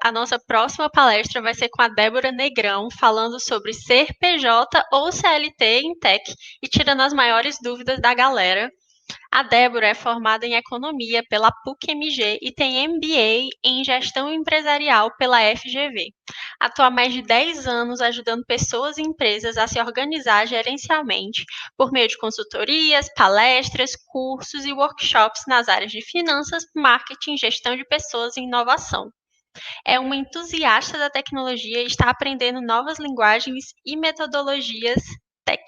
A nossa próxima palestra vai ser com a Débora Negrão, falando sobre ser PJ ou CLT em tech e tirando as maiores dúvidas da galera. A Débora é formada em Economia pela PUC-MG e tem MBA em Gestão Empresarial pela FGV. Atua há mais de 10 anos ajudando pessoas e empresas a se organizar gerencialmente por meio de consultorias, palestras, cursos e workshops nas áreas de finanças, marketing, gestão de pessoas e inovação. É uma entusiasta da tecnologia e está aprendendo novas linguagens e metodologias tech.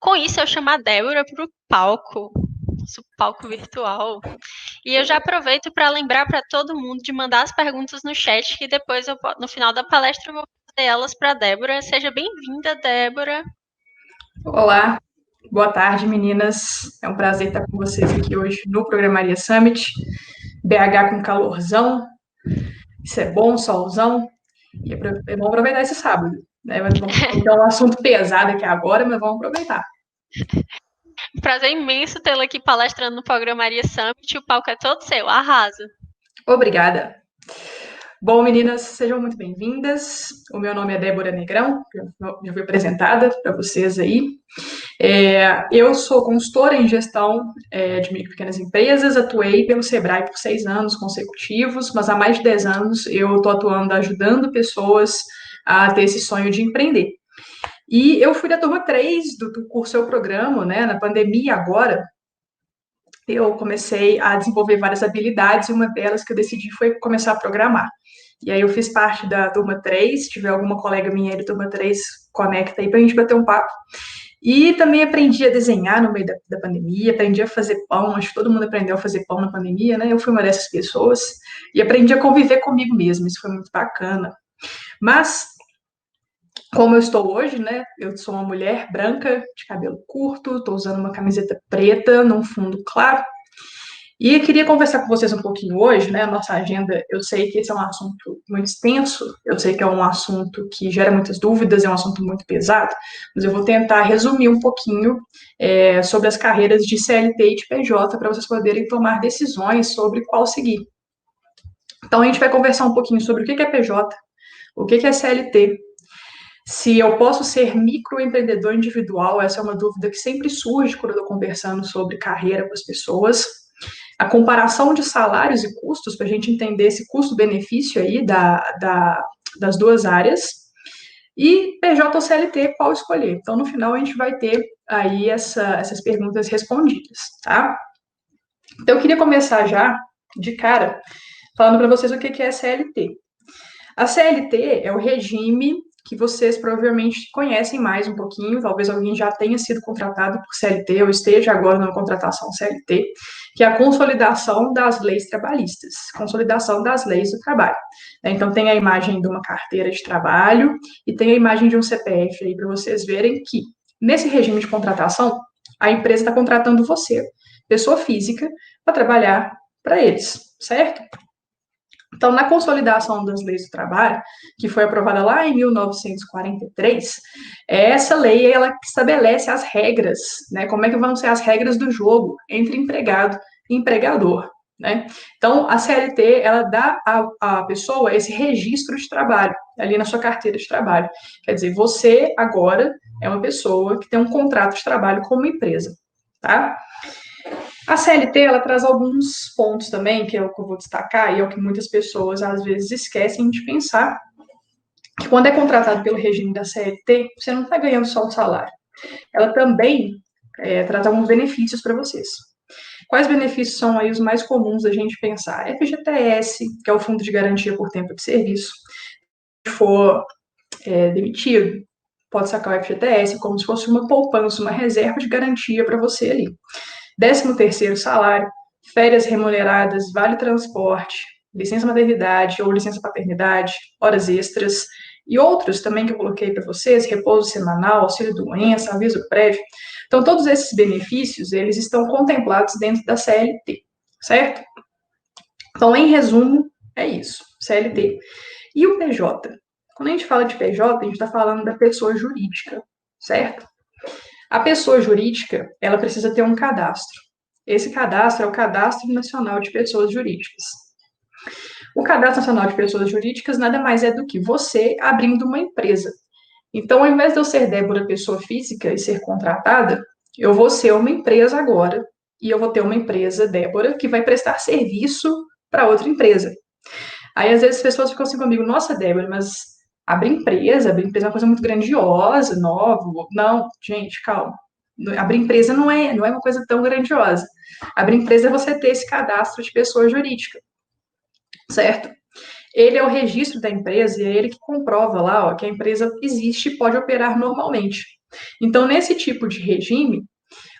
Com isso, eu chamo a Débora para o palco virtual. E eu já aproveito para lembrar para todo mundo de mandar as perguntas no chat, que depois, no final da palestra, eu vou fazer elas para a Débora. Seja bem-vinda, Débora. Olá, boa tarde, meninas. É um prazer estar com vocês aqui hoje no Programaria Summit. BH com calorzão, isso é bom, solzão. E é bom aproveitar esse sábado, né? Vamos ter um assunto pesado aqui agora, mas vamos aproveitar. Prazer imenso tê-la aqui palestrando no Programaria Summit. O palco é todo seu, arrasa. Obrigada. Bom, meninas, sejam muito bem-vindas. O meu nome é Débora Negrão, já fui apresentada para vocês aí. Eu sou consultora em gestão de micro e pequenas empresas, atuei pelo Sebrae por 6 anos consecutivos, mas há mais de 10 anos eu estou atuando, ajudando pessoas a ter esse sonho de empreender. E eu fui da turma 3 do curso Eu Programo, né? Na pandemia agora, eu comecei a desenvolver várias habilidades e uma delas que eu decidi foi começar a programar. E aí eu fiz parte da turma 3, se tiver alguma colega minha aí da turma 3, conecta aí para a gente bater um papo. E também aprendi a desenhar no meio da pandemia, aprendi a fazer pão, acho que todo mundo aprendeu a fazer pão na pandemia, né? Eu fui uma dessas pessoas e aprendi a conviver comigo mesma, isso foi muito bacana. Mas, como eu estou hoje, né? Eu sou uma mulher branca, de cabelo curto, estou usando uma camiseta preta num fundo claro. E eu queria conversar com vocês um pouquinho hoje, né? A nossa agenda, eu sei que esse é um assunto muito extenso, eu sei que é um assunto que gera muitas dúvidas, é um assunto muito pesado, mas eu vou tentar resumir um pouquinho sobre as carreiras de CLT e de PJ para vocês poderem tomar decisões sobre qual seguir. Então, a gente vai conversar um pouquinho sobre o que é PJ, o que é CLT, se eu posso ser microempreendedor individual, essa é uma dúvida que sempre surge quando eu estou conversando sobre carreira com as pessoas. A comparação de salários e custos, para a gente entender esse custo-benefício aí das duas áreas. E PJ ou CLT, qual escolher? Então, no final, a gente vai ter aí essas perguntas respondidas, tá? Então, eu queria começar já, de cara, falando para vocês o que é CLT. A CLT é o regime que vocês provavelmente conhecem mais um pouquinho, talvez alguém já tenha sido contratado por CLT ou esteja agora numa contratação CLT, que é a consolidação das leis trabalhistas, consolidação das leis do trabalho. Então, tem a imagem de uma carteira de trabalho e tem a imagem de um CPF aí para vocês verem que, nesse regime de contratação, a empresa está contratando você, pessoa física, para trabalhar para eles, certo? Então, na consolidação das leis do trabalho, que foi aprovada lá em 1943, essa lei ela estabelece as regras, né? Como é que vão ser as regras do jogo entre empregado e empregador, né? Então, a CLT ela dá à pessoa esse registro de trabalho ali na sua carteira de trabalho. Quer dizer, você agora é uma pessoa que tem um contrato de trabalho com uma empresa, tá? A CLT, ela traz alguns pontos também, que é o que eu vou destacar, e é o que muitas pessoas, às vezes, esquecem de pensar, que quando é contratado pelo regime da CLT, você não está ganhando só o salário. Ela também traz alguns benefícios para vocês. Quais benefícios são aí os mais comuns da gente pensar? FGTS, que é o Fundo de Garantia por Tempo de Serviço. Se for demitido, pode sacar o FGTS como se fosse uma poupança, uma reserva de garantia para você ali. 13º salário, férias remuneradas, vale transporte, licença maternidade ou licença paternidade, horas extras e outros também que eu coloquei para vocês, repouso semanal, auxílio doença, aviso prévio. Então, todos esses benefícios, eles estão contemplados dentro da CLT, certo? Então, em resumo, é isso, CLT. E o PJ? Quando a gente fala de PJ, a gente está falando da pessoa jurídica, certo? A pessoa jurídica, ela precisa ter um cadastro. Esse cadastro é o Cadastro Nacional de Pessoas Jurídicas. O Cadastro Nacional de Pessoas Jurídicas nada mais é do que você abrindo uma empresa. Então, ao invés de eu ser Débora, pessoa física, e ser contratada, eu vou ser uma empresa agora, e eu vou ter uma empresa, Débora, que vai prestar serviço para outra empresa. Aí, às vezes, as pessoas ficam assim comigo, nossa, Débora, mas abrir empresa é uma coisa muito grandiosa, nova. Não, gente, calma. Abrir empresa não é uma coisa tão grandiosa. Abrir empresa é você ter esse cadastro de pessoa jurídica, certo? Ele é o registro da empresa e é ele que comprova lá, ó, que a empresa existe e pode operar normalmente. Então, nesse tipo de regime,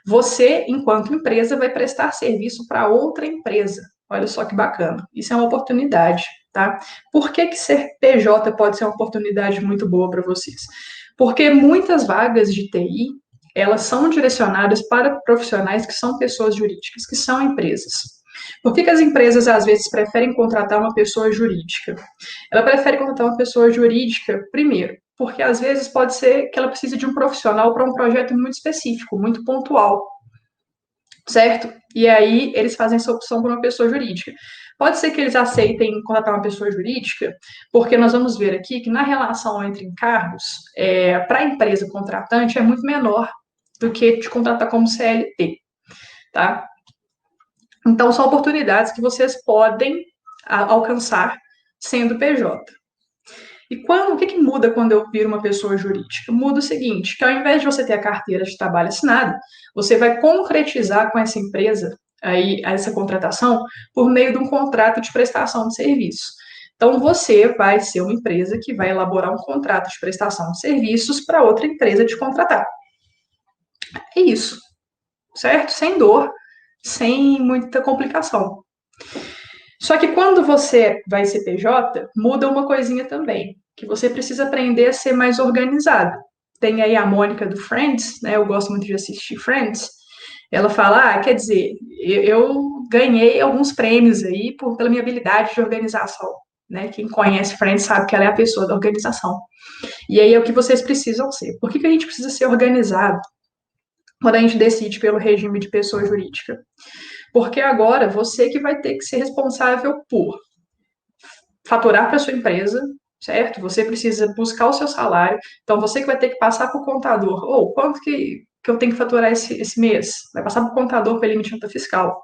você, enquanto empresa, vai prestar serviço para outra empresa. Olha só que bacana. Isso é uma oportunidade, tá? Por que que ser PJ pode ser uma oportunidade muito boa para vocês? Porque muitas vagas de TI, elas são direcionadas para profissionais que são pessoas jurídicas, que são empresas. Por que que as empresas, às vezes, preferem contratar uma pessoa jurídica? Ela prefere contratar uma pessoa jurídica, primeiro, porque às vezes pode ser que ela precise de um profissional para um projeto muito específico, muito pontual, certo? E aí eles fazem essa opção por uma pessoa jurídica. Pode ser que eles aceitem contratar uma pessoa jurídica, porque nós vamos ver aqui que na relação entre encargos, para a empresa contratante é muito menor do que te contratar como CLT, tá? Então, são oportunidades que vocês podem alcançar sendo PJ. E o que muda quando eu viro uma pessoa jurídica? Muda o seguinte, que ao invés de você ter a carteira de trabalho assinada, você vai concretizar com essa empresa aí essa contratação por meio de um contrato de prestação de serviço. Então, você vai ser uma empresa que vai elaborar um contrato de prestação de serviços para outra empresa te contratar. É isso, certo? Sem dor, sem muita complicação. Só que quando você vai ser PJ, muda uma coisinha também, que você precisa aprender a ser mais organizado. Tem aí a Mônica do Friends, né? Eu gosto muito de assistir Friends. Ela fala, quer dizer, eu ganhei alguns prêmios aí pela minha habilidade de organização, né? Quem conhece Friends sabe que ela é a pessoa da organização. E aí é o que vocês precisam ser. Por que a gente precisa ser organizado quando a gente decide pelo regime de pessoa jurídica? Porque agora você que vai ter que ser responsável por faturar para sua empresa, certo? Você precisa buscar o seu salário, então você que vai ter que passar para o contador, ou quanto que eu tenho que faturar esse mês? Vai passar para o contador para ele emitir nota fiscal.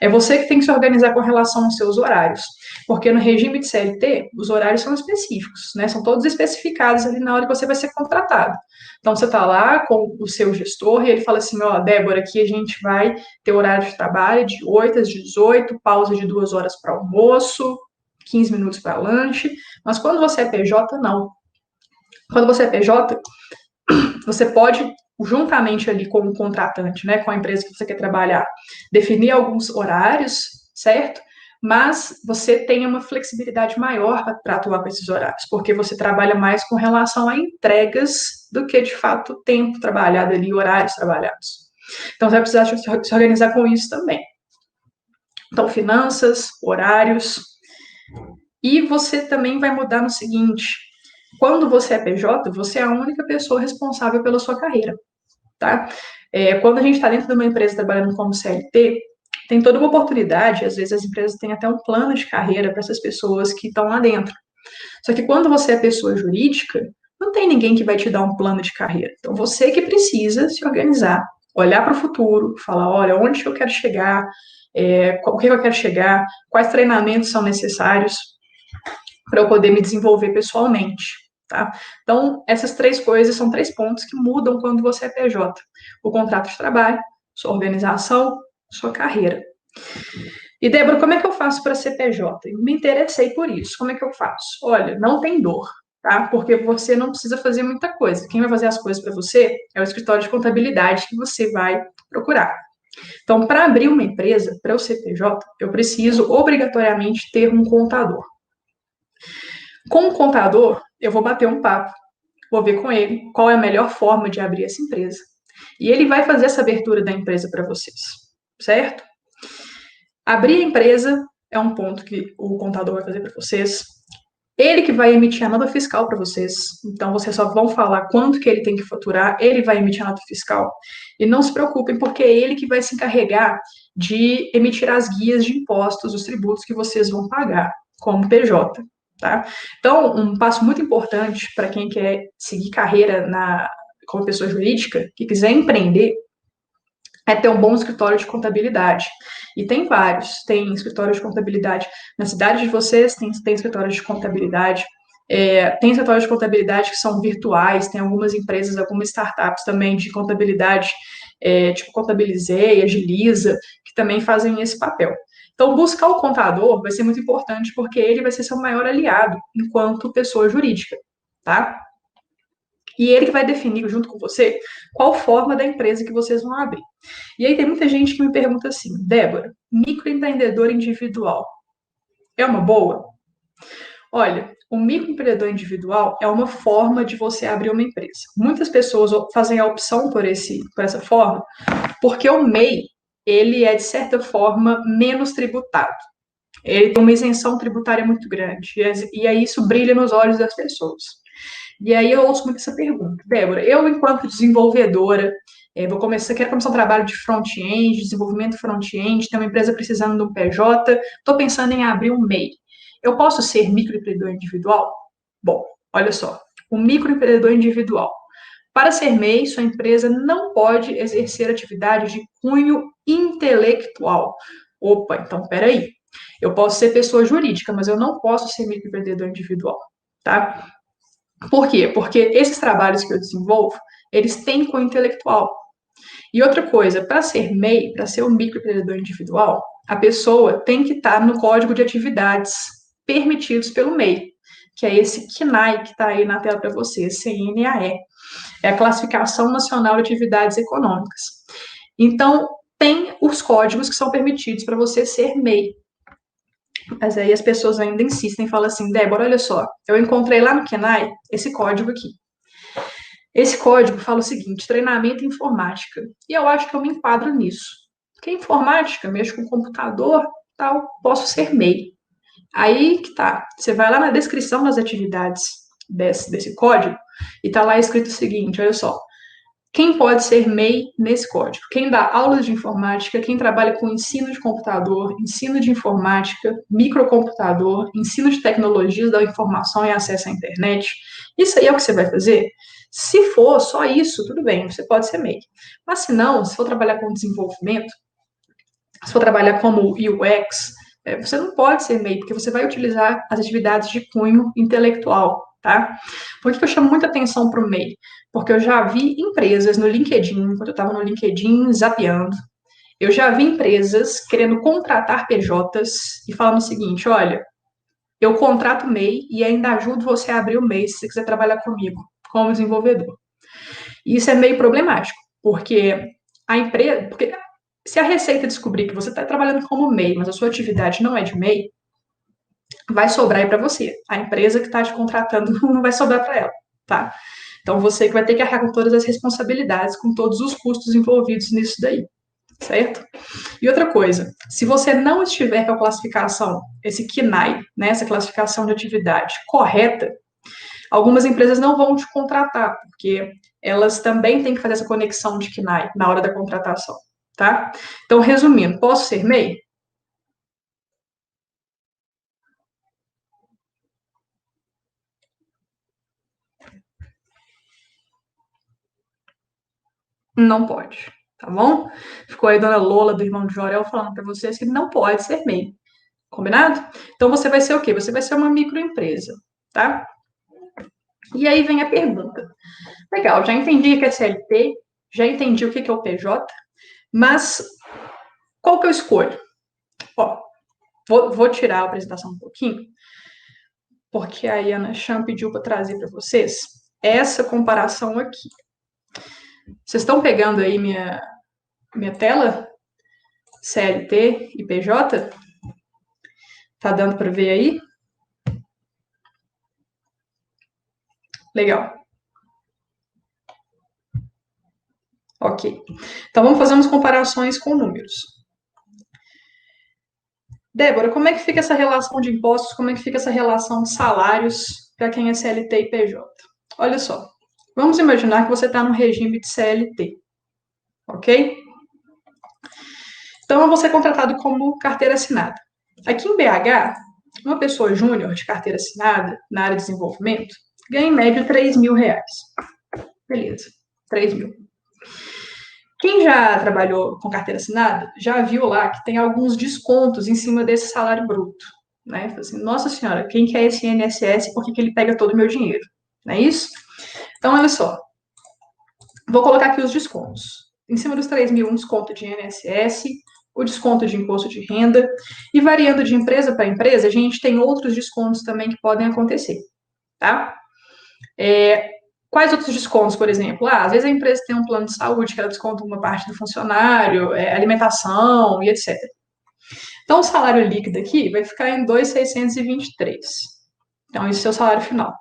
É você que tem que se organizar com relação aos seus horários, porque no regime de CLT, os horários são específicos, né? São todos especificados ali na hora que você vai ser contratado. Então, você está lá com o seu gestor e ele fala assim, ó, Débora, aqui a gente vai ter horário de trabalho de 8 às 18, pausa de 2 horas para almoço, 15 minutos para lanche, mas quando você é PJ, não. Quando você é PJ, você pode, juntamente ali com o contratante, né, com a empresa que você quer trabalhar, definir alguns horários, certo? Mas você tem uma flexibilidade maior para atuar com esses horários, porque você trabalha mais com relação a entregas do que, de fato, tempo trabalhado ali, horários trabalhados. Então, você vai precisar se organizar com isso também. Então, finanças, horários. E você também vai mudar no seguinte: quando você é PJ, você é a única pessoa responsável pela sua carreira, tá? Quando a gente está dentro de uma empresa trabalhando como CLT, tem toda uma oportunidade, às vezes as empresas têm até um plano de carreira para essas pessoas que estão lá dentro. Só que quando você é pessoa jurídica, não tem ninguém que vai te dar um plano de carreira. Então, você que precisa se organizar, olhar para o futuro, falar, olha, onde eu quero chegar, o que eu quero chegar, quais treinamentos são necessários para eu poder me desenvolver pessoalmente, tá? Então, essas três coisas são 3 pontos que mudam quando você é PJ. O contrato de trabalho, sua organização, sua carreira. E, Débora, como é que eu faço para ser PJ? Eu me interessei por isso. Como é que eu faço? Olha, não tem dor, tá? Porque você não precisa fazer muita coisa. Quem vai fazer as coisas para você é o escritório de contabilidade que você vai procurar. Então, para abrir uma empresa, para eu ser PJ, eu preciso obrigatoriamente ter um contador. Com o contador, eu vou bater um papo, vou ver com ele qual é a melhor forma de abrir essa empresa. E ele vai fazer essa abertura da empresa para vocês, certo? Abrir a empresa é um ponto que o contador vai fazer para vocês. Ele que vai emitir a nota fiscal para vocês. Então, vocês só vão falar quanto que ele tem que faturar, ele vai emitir a nota fiscal. E não se preocupem, porque é ele que vai se encarregar de emitir as guias de impostos, os tributos que vocês vão pagar. como PJ, tá? Então, um passo muito importante para quem quer seguir carreira como pessoa jurídica, que quiser empreender, é ter um bom escritório de contabilidade. E tem vários. Tem escritório de contabilidade na cidade de vocês, tem escritório de contabilidade. Tem escritórios de contabilidade que são virtuais, tem algumas empresas, algumas startups também de contabilidade, tipo Contabilizei, Agiliza, que também fazem esse papel. Então, buscar o contador vai ser muito importante, porque ele vai ser seu maior aliado enquanto pessoa jurídica, tá? E ele que vai definir, junto com você, qual forma da empresa que vocês vão abrir. E aí tem muita gente que me pergunta assim, Débora, microempreendedor individual é uma boa? Olha, o microempreendedor individual é uma forma de você abrir uma empresa. Muitas pessoas fazem a opção por essa forma, porque o MEI, ele é, de certa forma, menos tributado. Ele tem uma isenção tributária muito grande, e aí isso brilha nos olhos das pessoas. E aí eu ouço muito essa pergunta, Débora, eu, enquanto desenvolvedora, quero começar um trabalho de front-end, desenvolvimento front-end, tem uma empresa precisando de um PJ, estou pensando em abrir um MEI. Eu posso ser microempreendedor individual? Bom, olha só, o microempreendedor individual. Para ser MEI, sua empresa não pode exercer atividade de cunho intelectual. Opa, então peraí. Eu posso ser pessoa jurídica, mas eu não posso ser microempreendedor individual, tá? Por quê? Porque esses trabalhos que eu desenvolvo, eles têm cunho intelectual. E outra coisa, para ser MEI, para ser um microempreendedor individual, a pessoa tem que estar no código de atividades permitidos pelo MEI, que é esse CNAE que está aí na tela para você, CNAE. É a Classificação Nacional de Atividades Econômicas. Então, tem os códigos que são permitidos para você ser MEI. Mas aí as pessoas ainda insistem e falam assim, Débora, olha só, eu encontrei lá no KENAI esse código aqui. Esse código fala o seguinte, treinamento em informática. E eu acho que eu me enquadro nisso. Porque informática, mexo com computador, tal, posso ser MEI. Aí que tá, você vai lá na descrição das atividades desse código e tá lá escrito o seguinte, olha só, quem pode ser MEI nesse código? Quem dá aulas de informática, quem trabalha com ensino de computador, ensino de informática, microcomputador, ensino de tecnologias da informação e acesso à internet. Isso aí é o que você vai fazer? Se for só isso, tudo bem, você pode ser MEI. Mas se não, se for trabalhar com desenvolvimento, se for trabalhar como UX, você não pode ser MEI, porque você vai utilizar as atividades de cunho intelectual, tá? Por que eu chamo muita atenção para o MEI? Porque eu já vi empresas no LinkedIn, quando eu estava no LinkedIn zapeando, eu já vi empresas querendo contratar PJs e falando o seguinte, olha, eu contrato MEI e ainda ajudo você a abrir o MEI se você quiser trabalhar comigo como desenvolvedor. E isso é meio problemático, porque a empresa, porque se a Receita descobrir que você está trabalhando como MEI, mas a sua atividade não é de MEI, vai sobrar aí para você. A empresa que está te contratando não vai sobrar para ela, tá? Então você que vai ter que arcar com todas as responsabilidades, com todos os custos envolvidos nisso daí, certo? E outra coisa, se você não estiver com a classificação, esse KNAI, né, essa classificação de atividade correta, algumas empresas não vão te contratar, porque elas também têm que fazer essa conexão de KNAI na hora da contratação, tá? Então, resumindo, posso ser MEI? Não pode, tá bom? Ficou aí a dona Lola, do irmão de Jorel, falando para vocês que não pode ser MEI, combinado? Então, você vai ser o quê? Você vai ser uma microempresa, tá? E aí vem a pergunta. Legal, já entendi o que é CLT, já entendi o que é o PJ, mas qual que eu escolho? Ó, vou tirar a apresentação um pouquinho, porque a Ana Chan pediu para trazer para vocês essa comparação aqui. Vocês estão pegando aí minha tela? CLT e PJ? Tá dando para ver aí? Legal. Ok. Então vamos fazer umas comparações com números. Débora, como é que fica essa relação de impostos? Como é que fica essa relação de salários para quem é CLT e PJ? Olha só. Vamos imaginar que você está no regime de CLT, ok? Então, eu vou ser contratado como carteira assinada. Aqui em BH, Uma pessoa júnior de carteira assinada na área de desenvolvimento ganha em média R$ 3.000. Beleza, 3 mil. Quem já trabalhou com carteira assinada já viu lá que tem alguns descontos em cima desse salário bruto. Né? Assim, nossa senhora, quem quer esse INSS, por que ele pega todo o meu dinheiro? Não é isso? Então, olha só. Vou colocar aqui os descontos. Em cima dos 3 mil, um desconto de INSS, o desconto de imposto de renda, e variando de empresa para empresa, a gente tem outros descontos também que podem acontecer, tá? Quais outros descontos, por exemplo? Às vezes a empresa tem um plano de saúde que ela desconta uma parte do funcionário, alimentação e etc. Então, o salário líquido aqui vai ficar em 2.623. Então, esse é o salário final.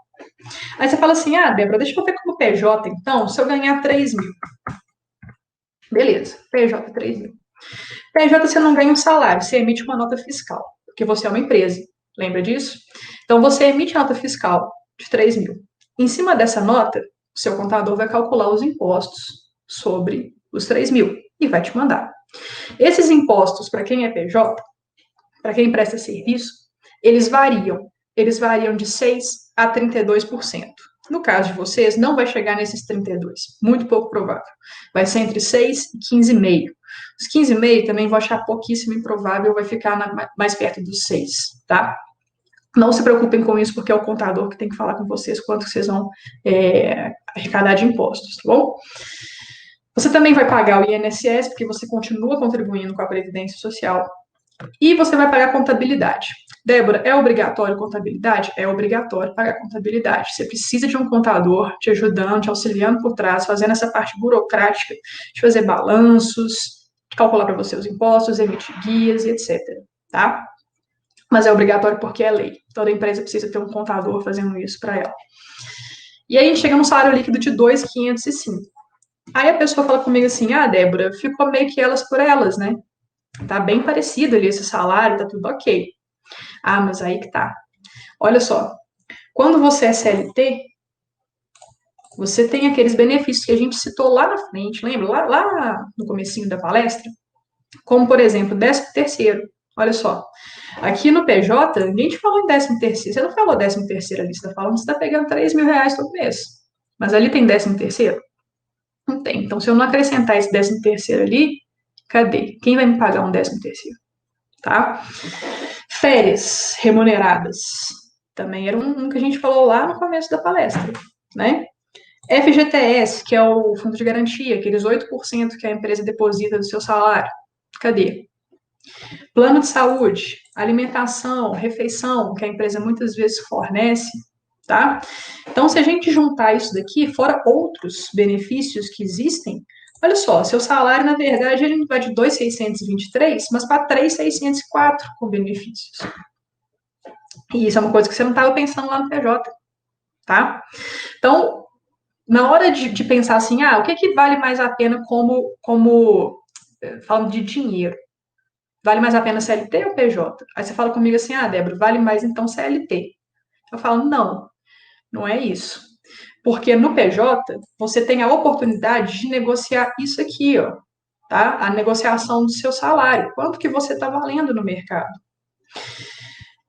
Aí você fala assim, Débora, deixa eu ver como PJ, então, se eu ganhar 3 mil. Beleza, PJ 3 mil. PJ você não ganha um salário, você emite uma nota fiscal, porque você é uma empresa. Lembra disso? Então, você emite a nota fiscal de 3 mil. Em cima dessa nota, o seu contador vai calcular os impostos sobre os 3 mil e vai te mandar. Esses impostos, para quem é PJ, para quem presta serviço, eles variam. Eles variam de 6% a 32%. No caso de vocês, não vai chegar nesses 32%, muito pouco provável. Vai ser entre 6% e 15,5%. Os 15,5% também vou achar pouquíssimo improvável, vai ficar mais perto dos 6%, tá? Não se preocupem com isso, porque é o contador que tem que falar com vocês quanto vocês vão arrecadar de impostos, tá bom? Você também vai pagar o INSS, porque você continua contribuindo com a Previdência Social, e você vai pagar contabilidade. Débora, é obrigatório contabilidade? É obrigatório pagar contabilidade. Você precisa de um contador te ajudando, te auxiliando por trás, fazendo essa parte burocrática de fazer balanços, de calcular para você os impostos, emitir guias e etc. Tá? Mas é obrigatório porque é lei. Toda empresa precisa ter um contador fazendo isso para ela. E aí a gente chega no salário líquido de 2.505. Aí a pessoa fala comigo assim, Débora, ficou meio que elas por elas, né? Tá bem parecido ali esse salário, tá tudo ok. Mas aí que tá. Olha só, quando você é CLT, você tem aqueles benefícios que a gente citou lá na frente, lembra? Lá no comecinho da palestra? Como, por exemplo, 13º. Olha só, aqui no PJ, ninguém te falou em 13º. Você não falou 13º ali, você tá falando que você tá pegando R$ 3.000 todo mês. Mas ali tem 13º? Não tem. Então, se eu não acrescentar esse 13º ali, cadê? Quem vai me pagar um 13º? Tá? Férias remuneradas. Também era um que a gente falou lá no começo da palestra, né? FGTS, que é o Fundo de Garantia, aqueles 8% que a empresa deposita do seu salário. Cadê? Plano de saúde, alimentação, refeição, que a empresa muitas vezes fornece, tá? Então, se a gente juntar isso daqui, fora outros benefícios que existem, olha só, seu salário, na verdade, ele vai de 2.623, mas para 3.604 com benefícios. E isso é uma coisa que você não estava pensando lá no PJ, tá? Então, na hora de pensar assim, o que vale mais a pena falando de dinheiro? Vale mais a pena CLT ou PJ? Aí você fala comigo assim, Débora, vale mais então CLT. Eu falo, não é isso. Porque no PJ, você tem a oportunidade de negociar isso aqui, ó, tá? A negociação do seu salário. Quanto que você está valendo no mercado?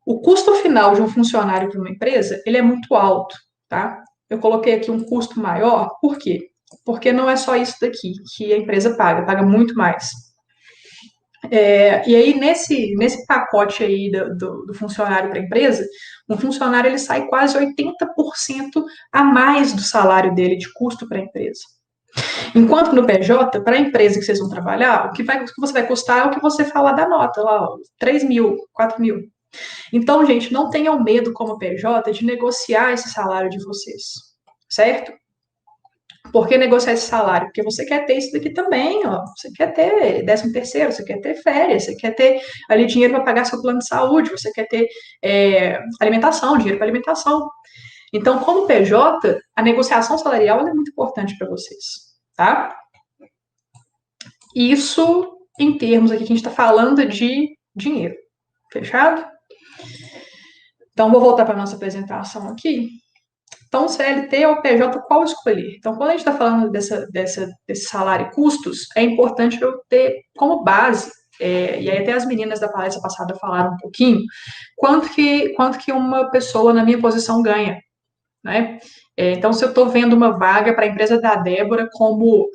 O custo final de um funcionário para uma empresa, ele é muito alto, tá? Eu coloquei aqui um custo maior, por quê? Porque não é só isso daqui que a empresa paga muito mais. E aí, nesse pacote aí do funcionário para a empresa, um funcionário ele sai quase 80% a mais do salário dele de custo para a empresa. Enquanto no PJ, para a empresa que vocês vão trabalhar, o que você vai custar é o que você falar da nota, lá, 3 mil, 4 mil. Então, gente, não tenham medo como PJ de negociar esse salário de vocês, certo? Por que negociar esse salário? Porque você quer ter isso daqui também, ó. Você quer ter 13º, você quer ter férias, você quer ter ali dinheiro para pagar seu plano de saúde, você quer ter alimentação, dinheiro para alimentação. Então, como PJ, a negociação salarial é muito importante para vocês, tá? Isso em termos aqui que a gente está falando de dinheiro. Fechado? Então, vou voltar para a nossa apresentação aqui. Então, CLT ou PJ, qual escolher? Então, quando a gente está falando desse salário e custos, é importante eu ter como base e aí até as meninas da palestra passada falaram um pouquinho, quanto que uma pessoa na minha posição ganha, né? Então, se eu estou vendo uma vaga para a empresa da Débora como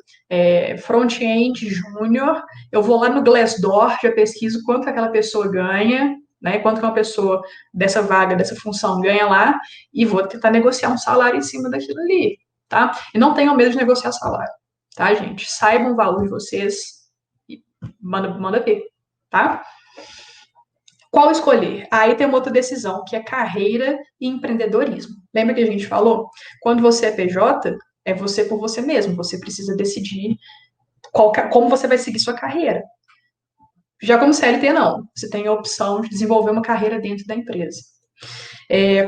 front-end júnior, eu vou lá no Glassdoor, já pesquiso quanto que aquela pessoa ganha, né? Quanto que uma pessoa dessa vaga, dessa função ganha lá, e vou tentar negociar um salário em cima daquilo ali, tá? E não tenham medo de negociar salário, tá, gente? Saibam o valor de vocês e manda ver, tá? Qual escolher? Aí tem uma outra decisão, que é carreira e empreendedorismo. Lembra que a gente falou? Quando você é PJ, é você por você mesmo. Você precisa decidir como você vai seguir sua carreira. Já como CLT, não. Você tem a opção de desenvolver uma carreira dentro da empresa.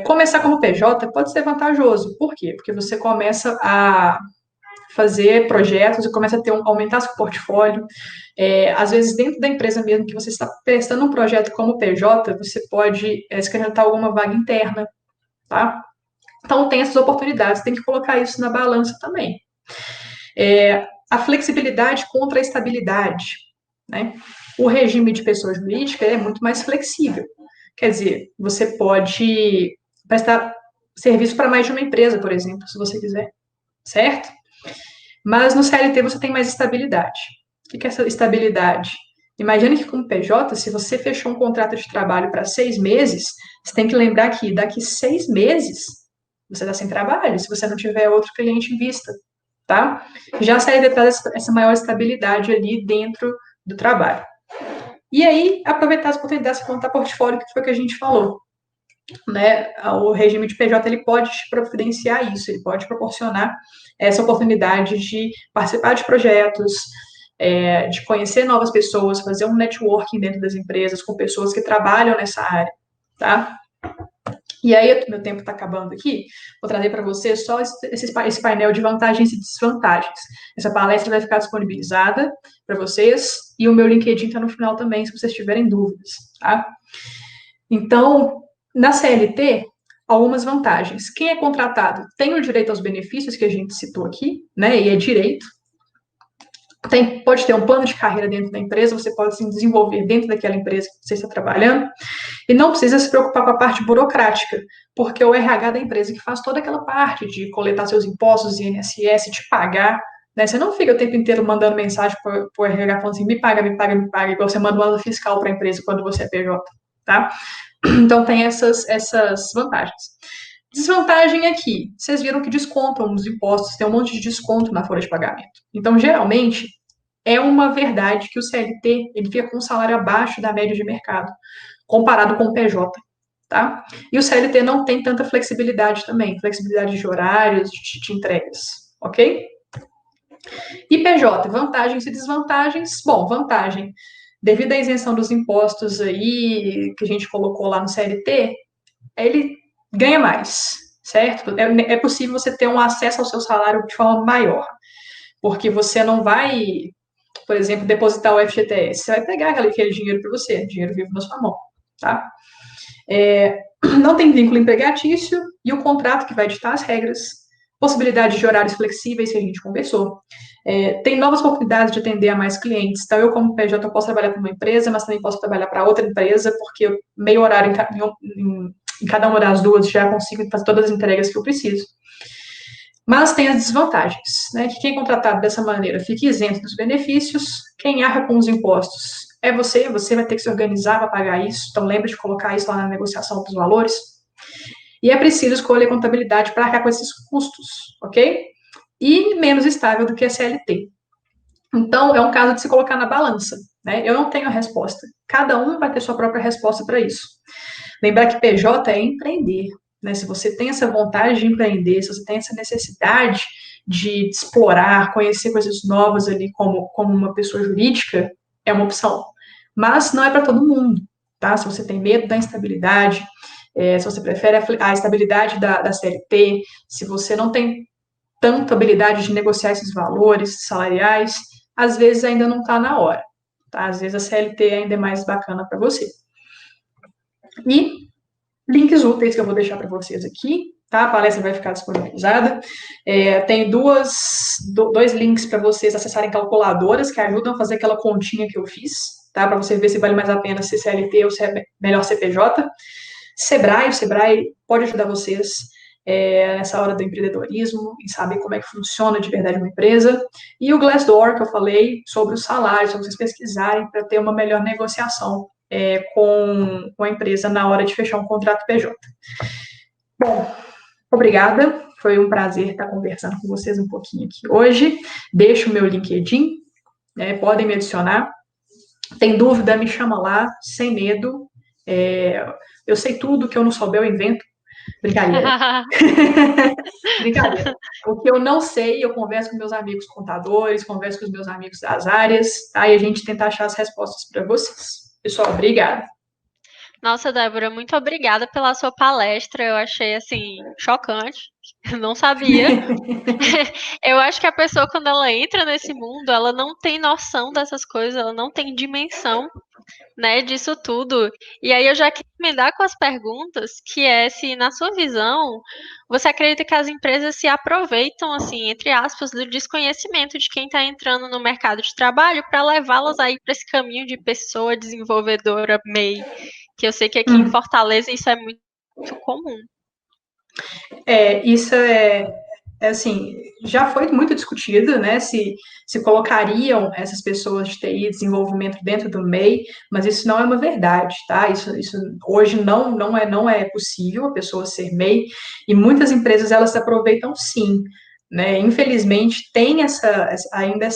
Começar como PJ pode ser vantajoso. Por quê? Porque você começa a fazer projetos e começa a aumentar seu portfólio. Às vezes, dentro da empresa mesmo que você está prestando um projeto como PJ, você pode se candidatar a alguma vaga interna, tá? Então, tem essas oportunidades, tem que colocar isso na balança também. A flexibilidade contra a estabilidade, né? O regime de pessoa jurídica é muito mais flexível. Quer dizer, você pode prestar serviço para mais de uma empresa, por exemplo, se você quiser, certo? Mas no CLT você tem mais estabilidade. O que é essa estabilidade? Imagine que como PJ, se você fechou um contrato de trabalho para 6 meses, você tem que lembrar que daqui 6 meses você está sem trabalho, se você não tiver outro cliente em vista, tá? Já a CLT traz essa maior estabilidade ali dentro do trabalho. E aí, aproveitar as oportunidades para montar portfólio, que foi o que a gente falou. Né, o regime de PJ ele pode te providenciar isso, ele pode proporcionar essa oportunidade de participar de projetos, de conhecer novas pessoas, fazer um networking dentro das empresas com pessoas que trabalham nessa área, tá? E aí, meu tempo está acabando aqui, vou trazer para você só esse painel de vantagens e desvantagens. Essa palestra vai ficar disponibilizada para vocês, e o meu LinkedIn está no final também, se vocês tiverem dúvidas, tá? Então, na CLT, algumas vantagens. Quem é contratado tem o direito aos benefícios que a gente citou aqui, né? E é direito. Pode ter um plano de carreira dentro da empresa, você pode se desenvolver dentro daquela empresa que você está trabalhando, e não precisa se preocupar com a parte burocrática, porque é o RH da empresa que faz toda aquela parte de coletar seus impostos, INSS, te pagar, né? Você não fica o tempo inteiro mandando mensagem para o RH falando assim, me paga, me paga, me paga, igual você manda uma nota fiscal para a empresa quando você é PJ, tá? Então, tem essas vantagens. Desvantagem aqui, vocês viram que descontam os impostos, tem um monte de desconto na folha de pagamento. Então, geralmente, é uma verdade que o CLT ele fica com um salário abaixo da média de mercado, comparado com o PJ, tá? E o CLT não tem tanta flexibilidade também, flexibilidade de horários, de entregas, ok? E PJ, vantagens e desvantagens. Bom, vantagem, devido à isenção dos impostos aí, que a gente colocou lá no CLT, ele ganha mais, certo? É possível você ter um acesso ao seu salário de forma maior, porque você não vai, por exemplo, depositar o FGTS, você vai pegar aquele dinheiro para você, dinheiro vivo na sua mão, tá? Não tem vínculo empregatício e o contrato que vai ditar as regras, possibilidade de horários flexíveis que a gente conversou. Tem novas oportunidades de atender a mais clientes. Então, eu, como PJ, eu posso trabalhar para uma empresa, mas também posso trabalhar para outra empresa, porque meio horário em cada uma das duas já consigo fazer todas as entregas que eu preciso. Mas tem as desvantagens, né? Que quem é contratado dessa maneira fica isento dos benefícios, quem arca com os impostos é você vai ter que se organizar para pagar isso, então lembre de colocar isso lá na negociação dos valores. E é preciso escolher contabilidade para arcar com esses custos, ok? E menos estável do que a CLT. Então, é um caso de se colocar na balança, né? Eu não tenho a resposta. Cada um vai ter sua própria resposta para isso. Lembrar que PJ é empreender, né? Se você tem essa vontade de empreender, se você tem essa necessidade de explorar, conhecer coisas novas ali como uma pessoa jurídica, é uma opção. Mas não é para todo mundo, tá? Se você tem medo da instabilidade, se você prefere a estabilidade da CLT, se você não tem tanta habilidade de negociar esses valores salariais, às vezes ainda não está na hora, tá? Às vezes a CLT ainda é mais bacana para você. E links úteis que eu vou deixar para vocês aqui, tá? A palestra vai ficar disponibilizada. Tem dois links para vocês acessarem calculadoras que ajudam a fazer aquela continha que eu fiz, tá? Para você ver se vale mais a pena ser CLT ou se é melhor CPJ. Sebrae, o Sebrae pode ajudar vocês nessa hora do empreendedorismo, em saber como é que funciona de verdade uma empresa. E o Glassdoor, que eu falei sobre os salários, para vocês pesquisarem, para ter uma melhor negociação com a empresa na hora de fechar um contrato PJ. Bom, obrigada. Foi um prazer estar conversando com vocês um pouquinho aqui hoje. Deixo o meu LinkedIn, podem me adicionar. Tem dúvida, me chama lá, sem medo. Eu sei tudo, que eu não souber, eu invento. Brincadeira. Brincadeira. O que eu não sei, eu converso com meus amigos contadores, converso com os meus amigos das áreas, tá? E a gente tenta achar as respostas para vocês. Pessoal, obrigada. Nossa, Débora, muito obrigada pela sua palestra. Eu achei, assim, chocante. Não sabia. Eu acho que a pessoa, quando ela entra nesse mundo, ela não tem noção dessas coisas, ela não tem dimensão, né, disso tudo. E aí eu já queria emendar com as perguntas, que é se, na sua visão, você acredita que as empresas se aproveitam, assim, entre aspas, do desconhecimento de quem está entrando no mercado de trabalho para levá-las aí para esse caminho de pessoa desenvolvedora MEI, que eu sei que aqui em Fortaleza isso é muito comum. Isso assim, já foi muito discutido, né, se colocariam essas pessoas de TI, desenvolvimento dentro do MEI, mas isso não é uma verdade, tá? Isso hoje não é possível a pessoa ser MEI, e muitas empresas, elas se aproveitam sim, né? Infelizmente, tem ainda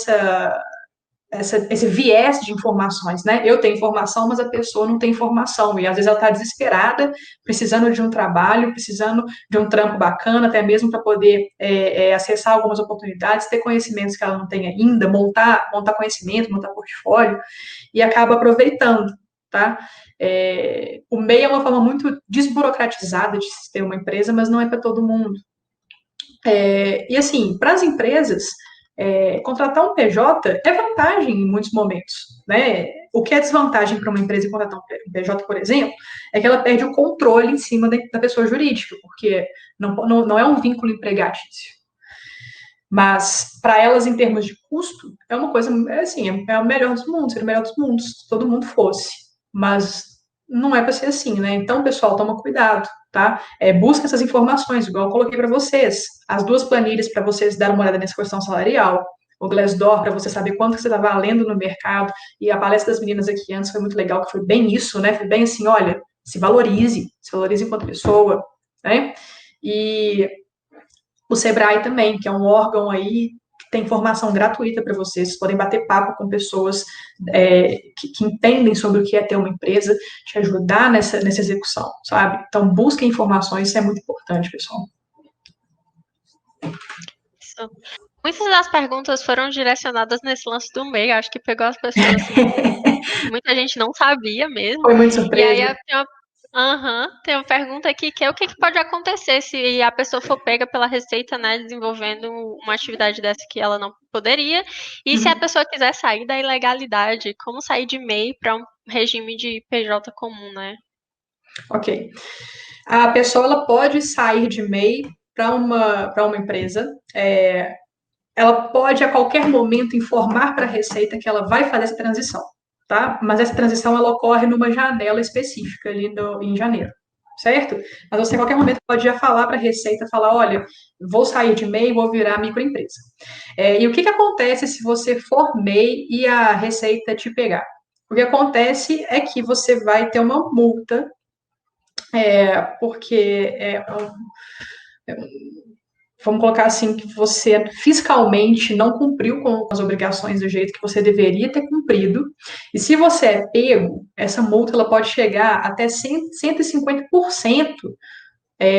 esse viés de informações, né? Eu tenho informação, mas a pessoa não tem informação, e às vezes ela está desesperada, precisando de um trabalho, precisando de um trampo bacana, até mesmo para poder acessar algumas oportunidades, ter conhecimentos que ela não tem ainda, montar conhecimento, montar portfólio, e acaba aproveitando, tá? O MEI é uma forma muito desburocratizada de se ter uma empresa, mas não é para todo mundo. E assim, para as empresas, contratar um PJ é vantagem em muitos momentos, né? O que é desvantagem para uma empresa contratar um PJ, por exemplo, é que ela perde o controle em cima da pessoa jurídica, porque não é um vínculo empregatício. Mas para elas, em termos de custo, é uma coisa, assim, é o melhor dos mundos, seria o melhor dos mundos, se todo mundo fosse. Mas não é para ser assim, né? Então, pessoal, toma cuidado, tá? Busca essas informações, igual eu coloquei para vocês. As duas planilhas para vocês darem uma olhada nessa questão salarial, o Glassdoor, para você saber quanto que você está valendo no mercado, e a palestra das meninas aqui antes foi muito legal, que foi bem isso, né? Foi bem assim, olha, se valorize enquanto pessoa, né? E o Sebrae também, que é um órgão aí que tem formação gratuita para vocês. Vocês podem bater papo com pessoas que entendem sobre o que é ter uma empresa, te ajudar nessa execução, sabe? Então, busquem informações, isso é muito importante, pessoal. Isso. Muitas das perguntas foram direcionadas nesse lance do MEI, acho que pegou as pessoas assim, muita gente não sabia mesmo. Foi muito E aí surpresa. tem uma pergunta aqui que é o que pode acontecer se a pessoa for pega pela Receita, né, desenvolvendo uma atividade dessa que ela não poderia, e se a pessoa quiser sair da ilegalidade, como sair de MEI para um regime de PJ comum, né? Ok. A pessoa, ela pode sair de MEI para uma empresa, ela pode a qualquer momento informar para a Receita que ela vai fazer essa transição, tá? Mas essa transição, ela ocorre numa janela específica ali em janeiro, certo? Mas você a qualquer momento pode já falar para a Receita, falar, olha, vou sair de MEI, vou virar microempresa. E o que acontece se você for MEI e a Receita te pegar? O que acontece é que você vai ter uma multa, porque vamos colocar assim, que você fiscalmente não cumpriu com as obrigações do jeito que você deveria ter cumprido. E se você é pego, essa multa ela pode chegar até 150%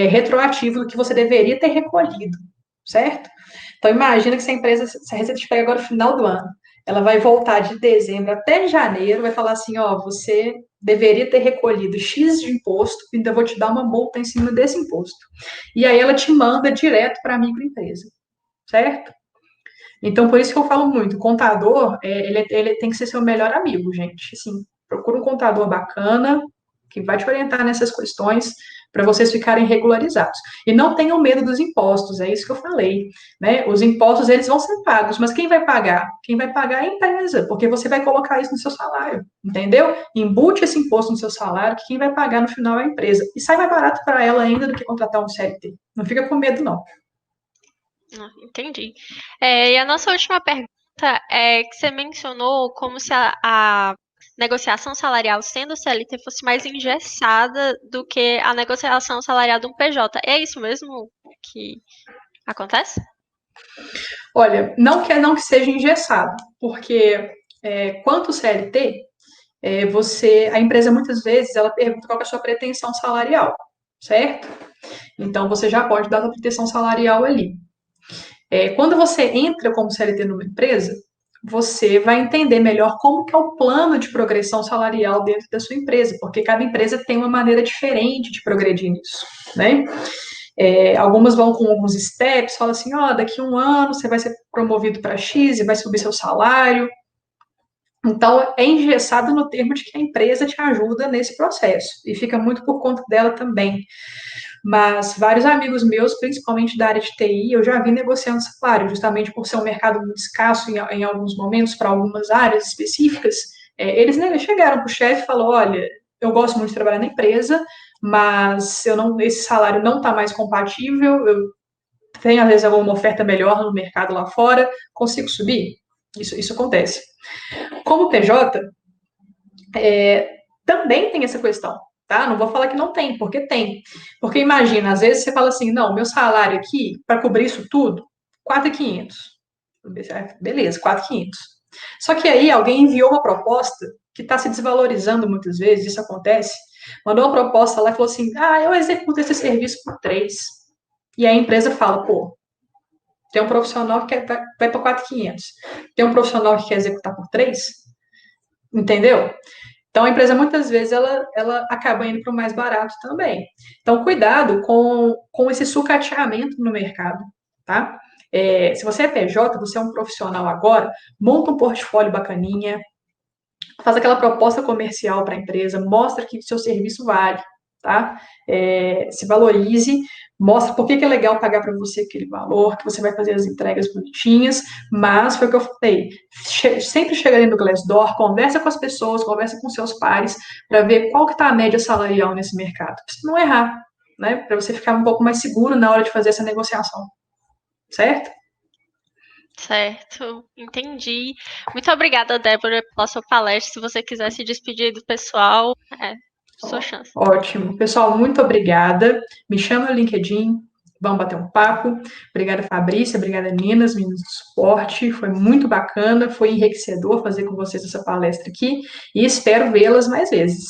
retroativo do que você deveria ter recolhido, certo? Então, imagina que se a Receita te pega agora no final do ano, ela vai voltar de dezembro até janeiro, vai falar assim, ó, você deveria ter recolhido X de imposto, ainda vou te dar uma multa em cima desse imposto. E aí ela te manda direto para a microempresa, certo? Então, por isso que eu falo muito, o contador, ele tem que ser seu melhor amigo, gente. Assim, procura um contador bacana, que vai te orientar nessas questões, para vocês ficarem regularizados. E não tenham medo dos impostos, é isso que eu falei, né? Os impostos, eles vão ser pagos, mas quem vai pagar? Quem vai pagar é a empresa, porque você vai colocar isso no seu salário, entendeu? Embute esse imposto no seu salário, que quem vai pagar no final é a empresa. E sai mais barato para ela ainda do que contratar um CLT. Não fica com medo, não. Entendi. E a nossa última pergunta é que você mencionou como se a negociação salarial sendo CLT fosse mais engessada do que a negociação salarial de um PJ. É isso mesmo que acontece? Olha, não que seja engessado, porque quanto CLT, a empresa muitas vezes ela pergunta qual que é a sua pretensão salarial, certo? Então você já pode dar a sua pretensão salarial ali. Quando você entra como CLT numa empresa, você vai entender melhor como que é o plano de progressão salarial dentro da sua empresa, porque cada empresa tem uma maneira diferente de progredir nisso, né? Algumas vão com alguns steps, fala assim, daqui a um ano você vai ser promovido para X e vai subir seu salário. Então, é engessado no termo de que a empresa te ajuda nesse processo, e fica muito por conta dela também. Mas vários amigos meus, principalmente da área de TI, eu já vi negociando salário, justamente por ser um mercado muito escasso em alguns momentos, para algumas áreas específicas. Eles chegaram para o chefe e falaram, olha, eu gosto muito de trabalhar na empresa, mas esse salário não está mais compatível, eu tenho, às vezes, alguma oferta melhor no mercado lá fora, consigo subir? Isso acontece. Como PJ, também tem essa questão, tá? Não vou falar que não tem, porque tem. Porque imagina, às vezes você fala assim, não, meu salário aqui, para cobrir isso tudo, 4.500. Beleza, 4.500. Só que aí alguém enviou uma proposta que está se desvalorizando muitas vezes, isso acontece, mandou uma proposta lá e falou assim, eu executo esse serviço por 3. E a empresa fala, pô, tem um profissional que vai para 4.500. Tem um profissional que quer executar por 3, entendeu? Então, a empresa, muitas vezes, ela acaba indo para o mais barato também. Então, cuidado com esse sucateamento no mercado, tá? Se você é PJ, você é um profissional agora, monta um portfólio bacaninha, faz aquela proposta comercial para a empresa, mostra que seu serviço vale, tá? Se valorize, mostra por que é legal pagar para você aquele valor, que você vai fazer as entregas bonitinhas, mas foi o que eu falei, sempre chega ali no Glassdoor, conversa com as pessoas, conversa com seus pares, para ver qual que está a média salarial nesse mercado, para você não errar, né? Para você ficar um pouco mais seguro na hora de fazer essa negociação, certo? Certo, entendi. Muito obrigada, Débora, pela sua palestra. Se você quiser se despedir do pessoal, sua chance. Ótimo. Pessoal, muito obrigada. Me chama no LinkedIn, vamos bater um papo. Obrigada, Fabrícia. Obrigada, meninas do suporte. Foi muito bacana, foi enriquecedor fazer com vocês essa palestra aqui e espero vê-las mais vezes.